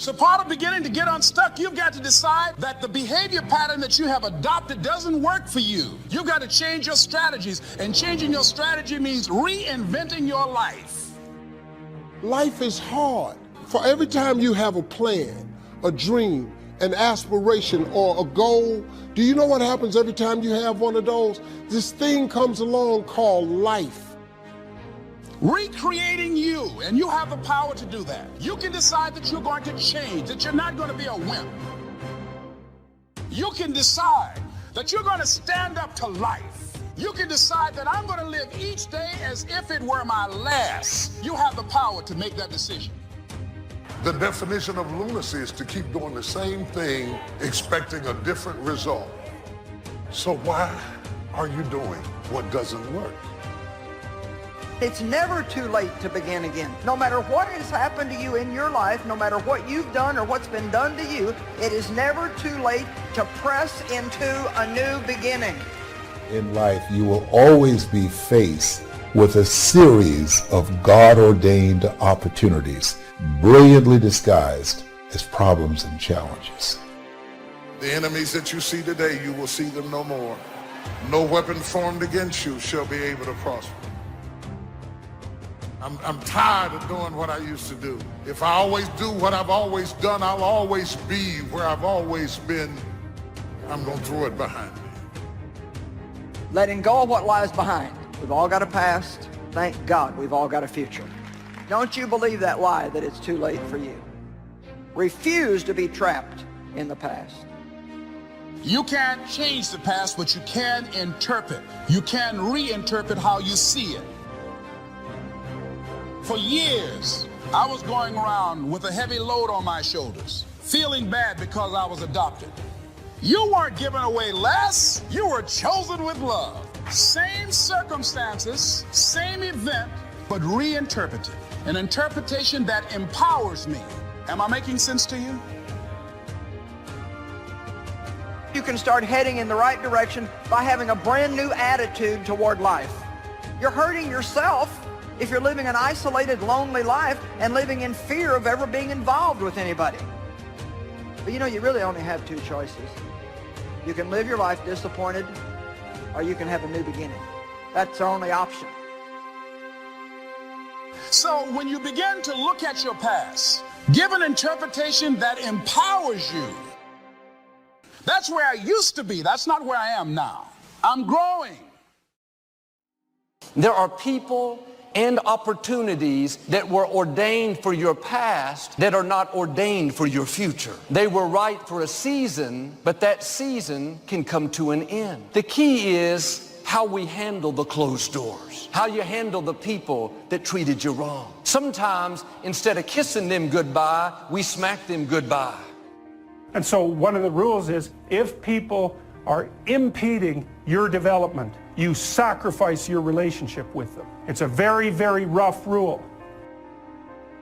So part of beginning to get unstuck, you've got to decide that the behavior pattern that you have adopted doesn't work for you. You've got to change your strategies, and changing your strategy means reinventing your life. Life is hard. For every time you have a plan, a dream, an aspiration, or a goal, do you know what happens every time you have one of those? This thing comes along called life. Recreating you, and you have the power to do that. You can decide that you're going to change, that you're not going to be a wimp. You can decide that you're going to stand up to life. You can decide that I'm going to live each day as if it were my last. You have the power to make that decision. The definition of lunacy is to keep doing the same thing, expecting a different result. So why are you doing what doesn't work? It's never too late to begin again. No matter what has happened to you in your life, no matter what you've done or what's been done to you, it is never too late to press into a new beginning. In life, you will always be faced with a series of God-ordained opportunities, brilliantly disguised as problems and challenges. The enemies that you see today, you will see them no more. No weapon formed against you shall be able to prosper. I'm tired of doing what I used to do. If I always do what I've always done, I'll always be where I've always been. I'm going to throw it behind me. Letting go of what lies behind. We've all got a past. Thank God we've all got a future. Don't you believe that lie that it's too late for you. Refuse to be trapped in the past. You can't change the past, but you can interpret. You can reinterpret how you see it. For years, I was going around with a heavy load on my shoulders, feeling bad because I was adopted. You weren't given away less, you were chosen with love. Same circumstances, same event, but reinterpreted. An interpretation that empowers me. Am I making sense to you? You can start heading in the right direction by having a brand new attitude toward life. You're hurting yourself if you're living an isolated, lonely life and living in fear of ever being involved with anybody. But you know, you really only have two choices. You can live your life disappointed, or you can have a new beginning. That's the only option. So when you begin to look at your past, give an interpretation that empowers you. That's where I used to be. That's not where I am now. I'm growing. There are people and opportunities that were ordained for your past that are not ordained for your future. They were right for a season, but that season can come to an end. The key is how we handle the closed doors, how you handle the people that treated you wrong. Sometimes, instead of kissing them goodbye, we smack them goodbye. And so one of the rules is, if people are impeding your development, you sacrifice your relationship with them. It's a very, very rough rule.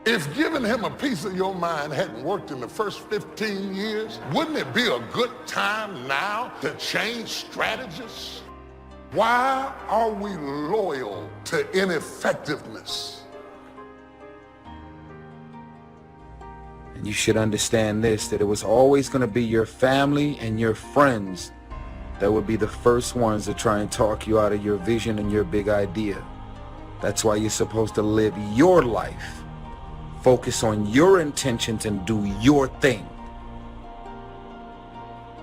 If giving him a piece of your mind hadn't worked in the first 15 years, wouldn't it be a good time now to change strategies? Why are we loyal to ineffectiveness? And you should understand this, that it was always going to be your family and your friends that would be the first ones to try and talk you out of your vision and your big idea. That's why you're supposed to live your life, focus on your intentions and do your thing.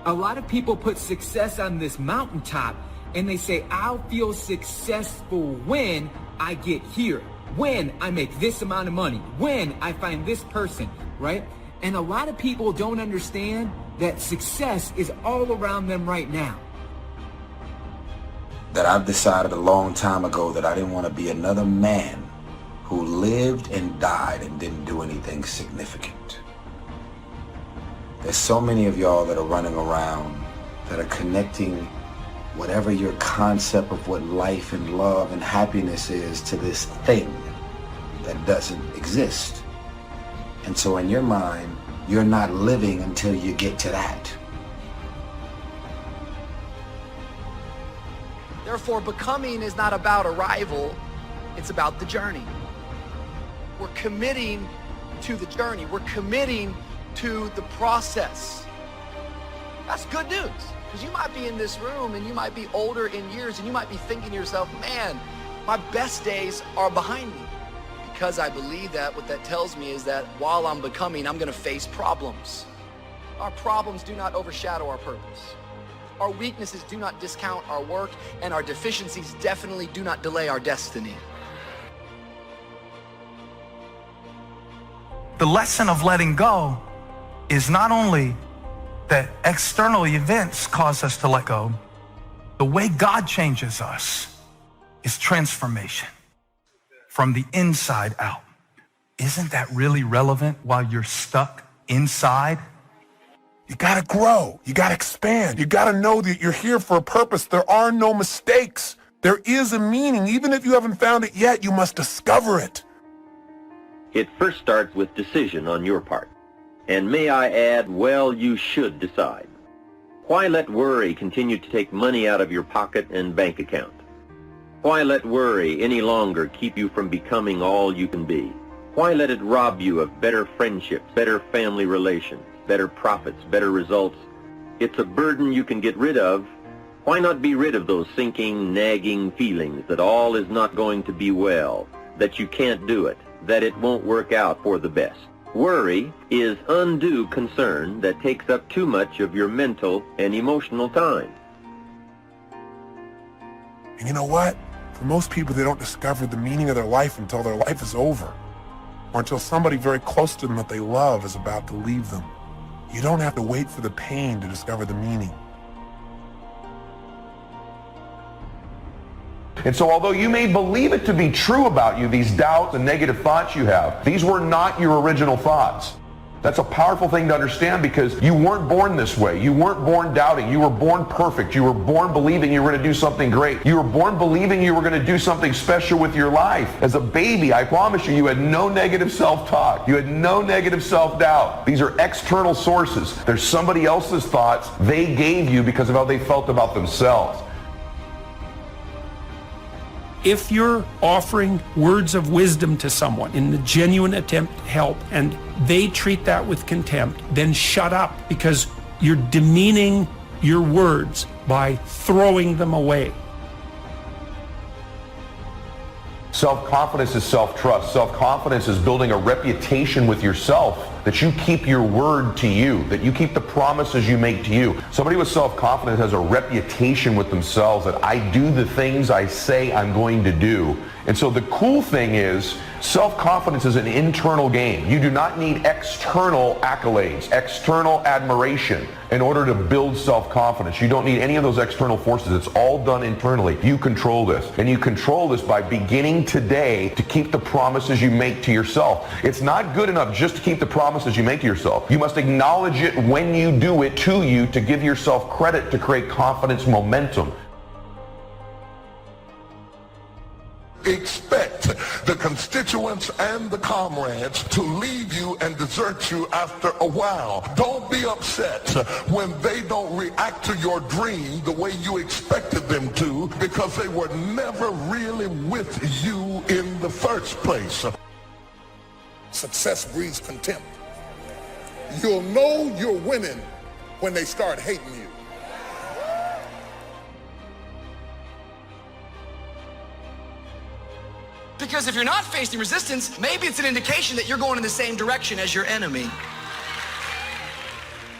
A lot of people put success on this mountaintop and they say, I'll feel successful when I get here, when I make this amount of money, when I find this person, right? And a lot of people don't understand that success is all around them right now. That I've decided a long time ago that I didn't want to be another man who lived and died and didn't do anything significant. There's so many of y'all that are running around that are connecting whatever your concept of what life and love and happiness is to this thing that doesn't exist. And so in your mind, you're not living until you get to that. Therefore, becoming is not about arrival, it's about the journey. We're committing to the journey. We're committing to the process. That's good news, because you might be in this room and you might be older in years and you might be thinking to yourself, man, my best days are behind me. Because I believe that, what that tells me is that while I'm becoming, I'm going to face problems. Our problems do not overshadow our purpose. Our weaknesses do not discount our work, and our deficiencies definitely do not delay our destiny. The lesson of letting go is not only that external events cause us to let go, the way God changes us is transformation from the inside out. Isn't that really relevant while you're stuck inside? You gotta grow, you gotta expand, you gotta know that you're here for a purpose. There are no mistakes. There is a meaning. Even if you haven't found it yet, you must discover it. It first starts with decision on your part. And may I add, well, you should decide. Why let worry continue to take money out of your pocket and bank account? Why let worry any longer keep you from becoming all you can be? Why let it rob you of better friendships, better family relations, better profits, better results? It's a burden you can get rid of. Why not be rid of those sinking, nagging feelings that all is not going to be well, that you can't do it, that it won't work out for the best? Worry is undue concern that takes up too much of your mental and emotional time. And you know what? For most people, they don't discover the meaning of their life until their life is over, or until somebody very close to them that they love is about to leave them. You don't have to wait for the pain to discover the meaning. And so although you may believe it to be true about you, these doubts and negative thoughts you have, these were not your original thoughts. That's a powerful thing to understand, because you weren't born this way. You weren't born doubting. You were born perfect. You were born believing you were going to do something great. You were born believing you were going to do something special with your life. As a baby, I promise you, you had no negative self-talk. You had no negative self-doubt. These are external sources. There's somebody else's thoughts they gave you because of how they felt about themselves. If you're offering words of wisdom to someone in the genuine attempt to help and they treat that with contempt, then shut up, because you're demeaning your words by throwing them away. Self-confidence is self-trust. Self-confidence is building a reputation with yourself, that you keep your word to you, that you keep the promises you make to you. Somebody with self-confidence has a reputation with themselves that I do the things I say I'm going to do. And so the cool thing is, self-confidence is an internal game. You do not need external accolades, external admiration in order to build self-confidence. You don't need any of those external forces. It's all done internally. You control this. And you control this by beginning today to keep the promises you make to yourself. It's not good enough just to keep the promises you make to yourself. You must acknowledge it when you do it to you to give yourself credit to create confidence momentum. Expect the constituents and the comrades to leave you and desert you after a while. Don't be upset when they don't react to your dream the way you expected them to, because they were never really with you in the first place. Success breeds contempt. You'll know you're winning when they start hating you. Because if you're not facing resistance, maybe it's an indication that you're going in the same direction as your enemy.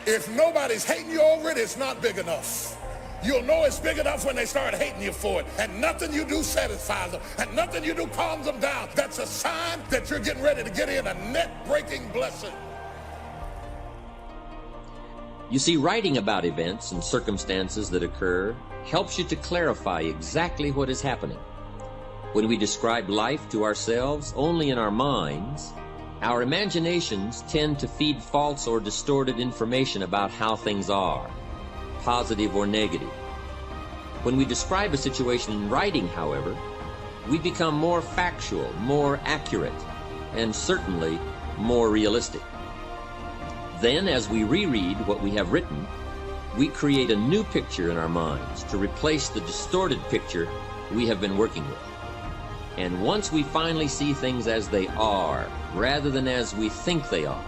If nobody's hating you over it, it's not big enough. You'll know it's big enough when they start hating you for it. And nothing you do satisfies them. And nothing you do calms them down. That's a sign that you're getting ready to get in a net-breaking blessing. You see, writing about events and circumstances that occur helps you to clarify exactly what is happening. When we describe life to ourselves only in our minds, our imaginations tend to feed false or distorted information about how things are, positive or negative. When we describe a situation in writing, however, we become more factual, more accurate, and certainly more realistic. Then, as we reread what we have written, we create a new picture in our minds to replace the distorted picture we have been working with. And once we finally see things as they are, rather than as we think they are,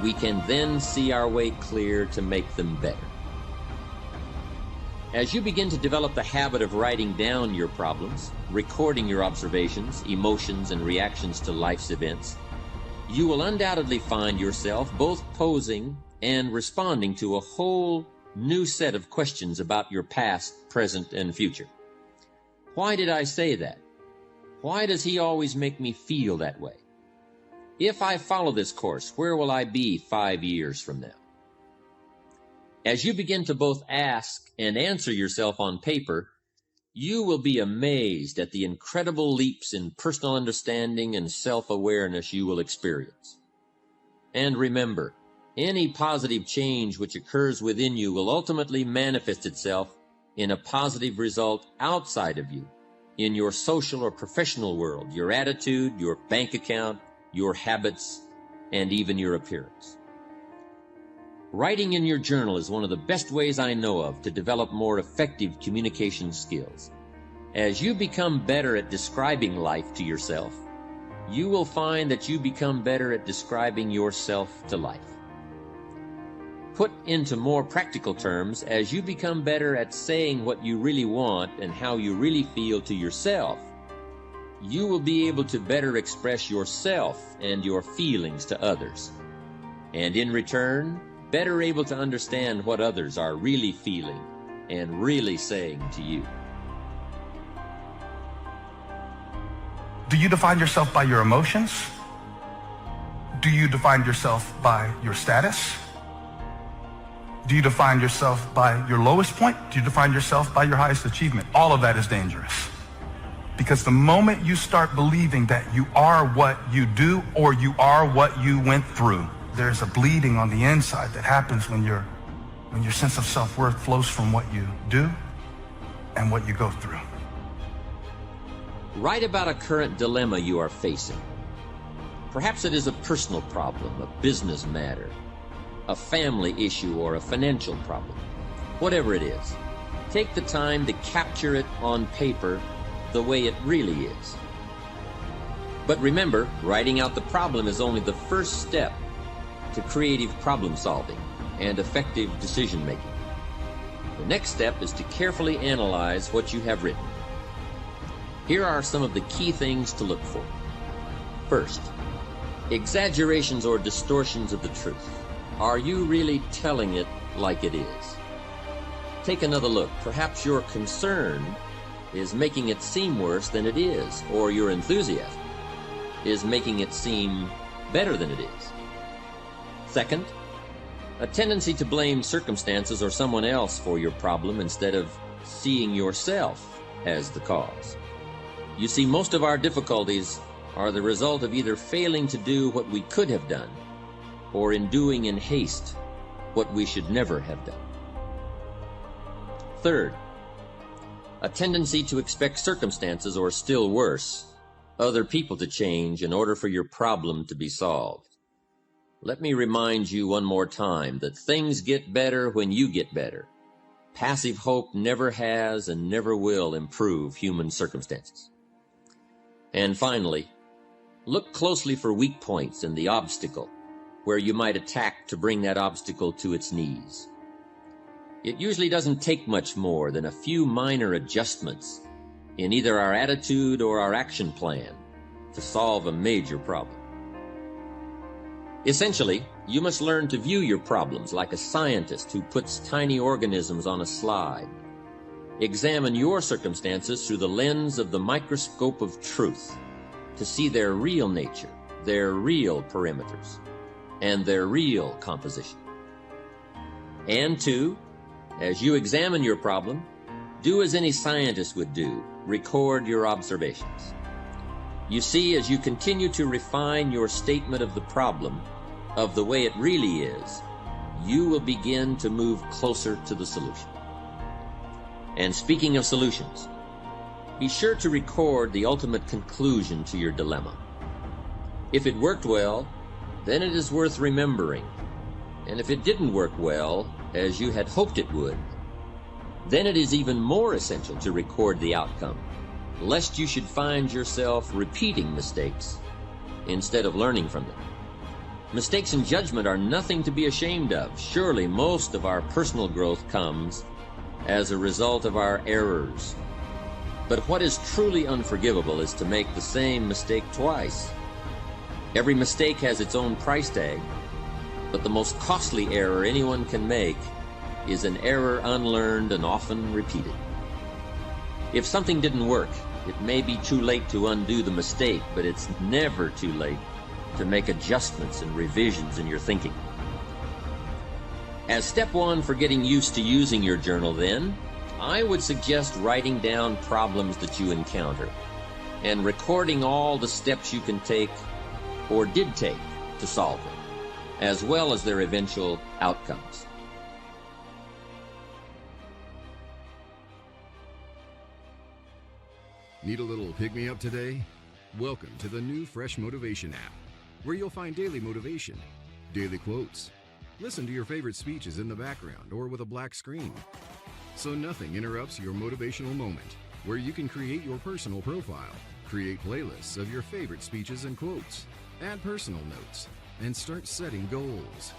we can then see our way clear to make them better. As you begin to develop the habit of writing down your problems, recording your observations, emotions, and reactions to life's events, you will undoubtedly find yourself both posing and responding to a whole new set of questions about your past, present, and future. Why did I say that? Why does he always make me feel that way? If I follow this course, where will I be 5 years from now? As you begin to both ask and answer yourself on paper, you will be amazed at the incredible leaps in personal understanding and self-awareness you will experience. And remember, any positive change which occurs within you will ultimately manifest itself in a positive result outside of you, in your social or professional world, your attitude, your bank account, your habits, and even your appearance. Writing in your journal is one of the best ways I know of to develop more effective communication skills. As you become better at describing life to yourself, you will find that you become better at describing yourself to life. Put into more practical terms, as you become better at saying what you really want and how you really feel to yourself, you will be able to better express yourself and your feelings to others, and in return, better able to understand what others are really feeling and really saying to you. Do you define yourself by your emotions? Do you define yourself by your status? Do you define yourself by your lowest point? Do you define yourself by your highest achievement? All of that is dangerous. Because the moment you start believing that you are what you do or you are what you went through, there's a bleeding on the inside that happens when your sense of self-worth flows from what you do and what you go through. Write about a current dilemma you are facing. Perhaps it is a personal problem, a business matter, a family issue, or a financial problem. Whatever it is, take the time to capture it on paper the way it really is. But remember, writing out the problem is only the first step to creative problem solving and effective decision making. The next step is to carefully analyze what you have written. Here are some of the key things to look for. First, exaggerations or distortions of the truth. Are you really telling it like it is? Take another look. Perhaps your concern is making it seem worse than it is, or your enthusiasm is making it seem better than it is. Second, a tendency to blame circumstances or someone else for your problem instead of seeing yourself as the cause. You see, most of our difficulties are the result of either failing to do what we could have done or in doing in haste what we should never have done. Third, a tendency to expect circumstances, or still worse, other people to change in order for your problem to be solved. Let me remind you one more time that things get better when you get better. Passive hope never has and never will improve human circumstances. And finally, look closely for weak points in the obstacle where you might attack to bring that obstacle to its knees. It usually doesn't take much more than a few minor adjustments in either our attitude or our action plan to solve a major problem. Essentially, you must learn to view your problems like a scientist who puts tiny organisms on a slide. Examine your circumstances through the lens of the microscope of truth to see their real nature, their real perimeters, and their real composition. And two, as you examine your problem, do as any scientist would do, record your observations. You see, as you continue to refine your statement of the problem, of the way it really is, you will begin to move closer to the solution. And speaking of solutions, be sure to record the ultimate conclusion to your dilemma. If it worked well, then it is worth remembering. And if it didn't work well, as you had hoped it would, then it is even more essential to record the outcome, lest you should find yourself repeating mistakes instead of learning from them. Mistakes in judgment are nothing to be ashamed of. Surely most of our personal growth comes as a result of our errors. But what is truly unforgivable is to make the same mistake twice. Every mistake has its own price tag, but the most costly error anyone can make is an error unlearned and often repeated. If something didn't work, it may be too late to undo the mistake, but it's never too late to make adjustments and revisions in your thinking. As step one for getting used to using your journal, then, I would suggest writing down problems that you encounter and recording all the steps you can take or did take to solve them, as well as their eventual outcomes. Need a little pick-me-up today? Welcome to the new Fresh Motivation app, where you'll find daily motivation, daily quotes. Listen to your favorite speeches in the background or with a black screen, so nothing interrupts your motivational moment, where you can create your personal profile, create playlists of your favorite speeches and quotes, add personal notes, and start setting goals.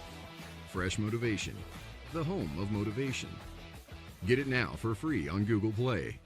Fresh Motivation, the home of motivation. Get it now for free on Google Play.